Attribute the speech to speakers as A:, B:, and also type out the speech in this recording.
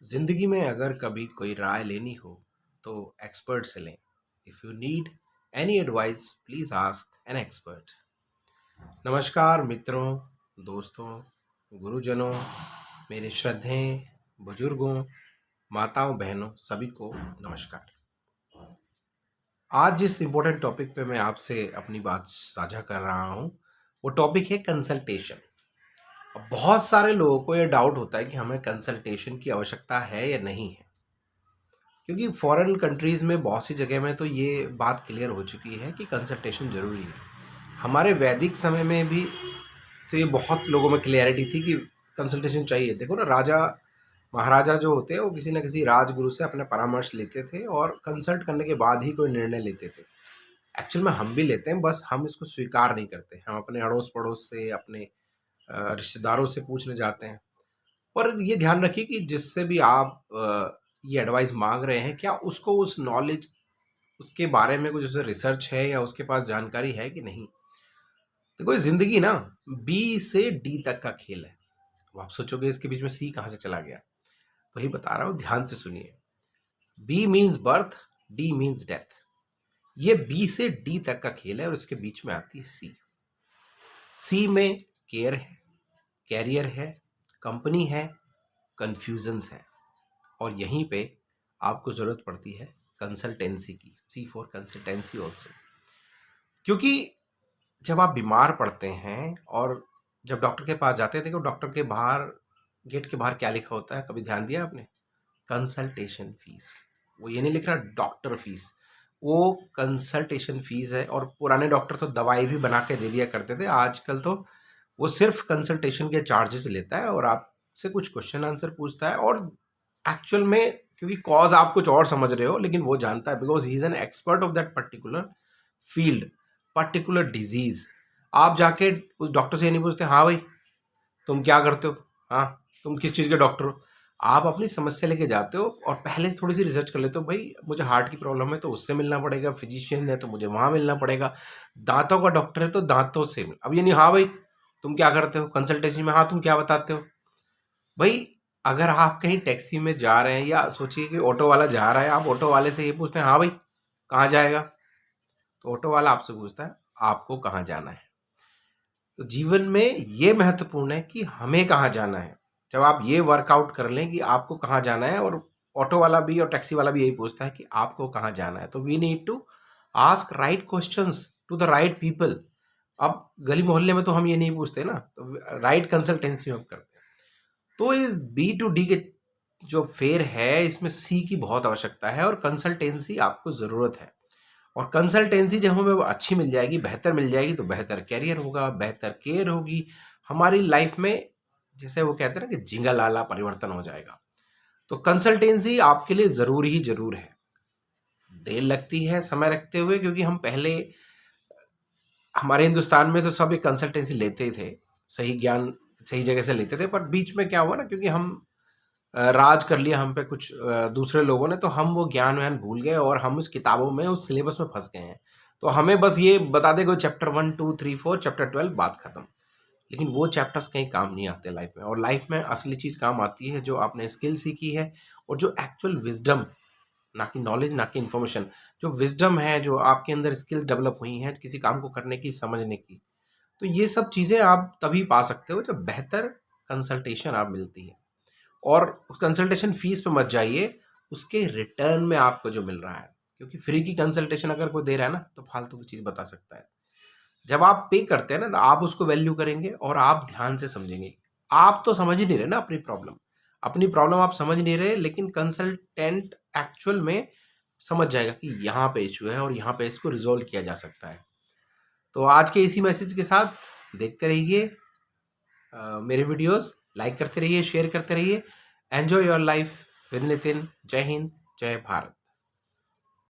A: जिंदगी में अगर कभी कोई राय लेनी हो तो एक्सपर्ट से लें। If you need any advice please ask an expert. नमस्कार मित्रों, दोस्तों, गुरुजनों, मेरे श्रद्धेय बुजुर्गों, माताओं, बहनों, सभी को नमस्कार। आज जिस इम्पोर्टेंट टॉपिक पे मैं आपसे अपनी बात साझा कर रहा हूँ वो टॉपिक है कंसल्टेशन। अब बहुत सारे लोगों को ये डाउट होता है कि हमें कंसल्टेशन की आवश्यकता है या नहीं है, क्योंकि फॉरेन कंट्रीज़ में बहुत सी जगह में तो ये बात क्लियर हो चुकी है कि कंसल्टेशन ज़रूरी है। हमारे वैदिक समय में भी तो ये बहुत लोगों में क्लियरिटी थी कि कंसल्टेशन चाहिए। देखो ना, राजा महाराजा जो होते हैं वो किसी न किसी राजगुरु से अपने परामर्श लेते थे और कंसल्ट करने के बाद ही कोई निर्णय लेते थे। एक्चुअल में हम भी लेते हैं, बस हम इसको स्वीकार नहीं करते। हम अपने अड़ोस पड़ोस से, अपने रिश्तेदारों से पूछने जाते हैं। पर ये ध्यान रखिए कि जिससे भी आप ये एडवाइस मांग रहे हैं, क्या उसको उस नॉलेज, उसके बारे में कुछ उसे रिसर्च है या उसके पास जानकारी है कि नहीं। देखो, ये जिंदगी ना बी से डी तक का खेल है। अब आप सोचोगे इसके बीच में सी कहाँ से चला गया। वही बता रहा हूँ, ध्यान से सुनिए। B means birth, D means death. ये बी से डी तक का खेल है और इसके बीच में आती है सी। सी में केयर है, कैरियर है, कंपनी है, कंफ्यूजन्स है, और यहीं पे आपको ज़रूरत पड़ती है कंसल्टेंसी की। सी फॉर कंसल्टेंसी ऑल्सो। क्योंकि जब आप बीमार पड़ते हैं और जब डॉक्टर के पास जाते हैं, देखो डॉक्टर के बाहर, गेट के बाहर क्या लिखा होता है, कभी ध्यान दिया आपने? Consultation fees. वो ये नहीं लिख रहा डॉक्टर फीस, वो कंसल्टेशन फीस है। और पुराने डॉक्टर तो दवाई भी बना के दे दिया करते थे, आजकल तो वो सिर्फ कंसल्टेशन के चार्जेस लेता है और आपसे कुछ क्वेश्चन आंसर पूछता है। और एक्चुअल में, क्योंकि कॉज आप कुछ और समझ रहे हो, लेकिन वो जानता है, because he is an expert of that particular field, particular disease. आप जाके उस डॉक्टर से ये नहीं पूछते, हाँ भाई तुम क्या करते हो, हाँ तुम किस चीज़ के डॉक्टर हो। आप अपनी समस्या लेके जाते हो और पहले से थोड़ी सी रिसर्च कर लेते हो। भाई मुझे हार्ट की प्रॉब्लम है तो उससे मिलना पड़ेगा, फिजिशियन है तो मुझे वहाँ मिलना पड़ेगा, दांतों का डॉक्टर है तो दांतों से अब ये नहीं, हाँ भाई तुम क्या करते हो कंसल्टेशन में, हाँ तुम क्या बताते हो। भाई अगर आप कहीं टैक्सी में जा रहे हैं या सोचिए कि ऑटो वाला जा रहा है, आप ऑटो वाले से ये पूछते हैं, हाँ भाई कहाँ जाएगा, तो ऑटो वाला आपसे पूछता है आपको कहाँ जाना है। तो जीवन में ये महत्वपूर्ण है कि हमें कहाँ जाना है। जब आप ये वर्कआउट कर लें कि आपको कहाँ जाना है, और ऑटो वाला भी और टैक्सी वाला भी यही पूछता है कि आपको कहाँ जाना है, तो we need to ask right questions to the right people. अब गली मोहल्ले में तो हम ये नहीं पूछते ना, तो राइट कंसल्टेंसी हम करते हैं। तो इस बी टू डी के जो फेर है, इसमें सी की बहुत आवश्यकता है और कंसल्टेंसी आपको ज़रूरत है। और कंसल्टेंसी जब हमें वो अच्छी मिल जाएगी, बेहतर मिल जाएगी, तो बेहतर कैरियर होगा, बेहतर केयर होगी हमारी लाइफ में। जैसे वो कहते हैं ना कि झींगा लाला परिवर्तन हो जाएगा। तो कंसल्टेंसी आपके लिए ज़रूर ही ज़रूर है। देर लगती है समय रखते हुए, क्योंकि हम पहले, हमारे हिंदुस्तान में तो सब एक कंसल्टेंसी लेते ही थे, सही ज्ञान सही जगह से लेते थे। पर बीच में क्या हुआ ना, क्योंकि हम राज कर लिया हम पे कुछ दूसरे लोगों ने, तो हम वो ज्ञान व्यान भूल गए और हम उस किताबों में, उस सिलेबस में फंस गए हैं। तो हमें बस ये बता देगा चैप्टर 1 2 3 4, चैप्टर 12, बात खत्म। लेकिन वो चैप्टर्स कहीं काम नहीं आते लाइफ में। और लाइफ में असली चीज़ काम आती है जो आपने स्किल सीखी है, और जो एक्चुअल विजडम, ना कि नॉलेज, ना कि इन्फॉर्मेशन, जो विजडम है, जो आपके अंदर स्किल डेवलप हुई हैं किसी काम को करने की, समझने की। तो ये सब चीज़ें आप तभी पा सकते हो जब बेहतर कंसल्टेशन आप मिलती है। और कंसल्टेशन फीस पे मत जाइए, उसके रिटर्न में आपको जो मिल रहा है, क्योंकि फ्री की कंसल्टेशन अगर कोई दे रहा है ना, तो फालतू की चीज़ बता सकता है। जब आप पे करते हैं ना, तो आप उसको वैल्यू करेंगे और आप ध्यान से समझेंगे। आप तो समझ ही नहीं रहे ना अपनी प्रॉब्लम, अपनी प्रॉब्लम आप समझ नहीं रहे, लेकिन कंसल्टेंट एक्चुअल में समझ जाएगा कि यहाँ पे इशू है और यहाँ पे इसको रिजॉल्व किया जा सकता है। तो आज के इसी मैसेज के साथ देखते रहिए मेरे वीडियोस, लाइक करते रहिए, शेयर करते रहिए। Enjoy your life with Nitin. जय हिंद, जय भारत।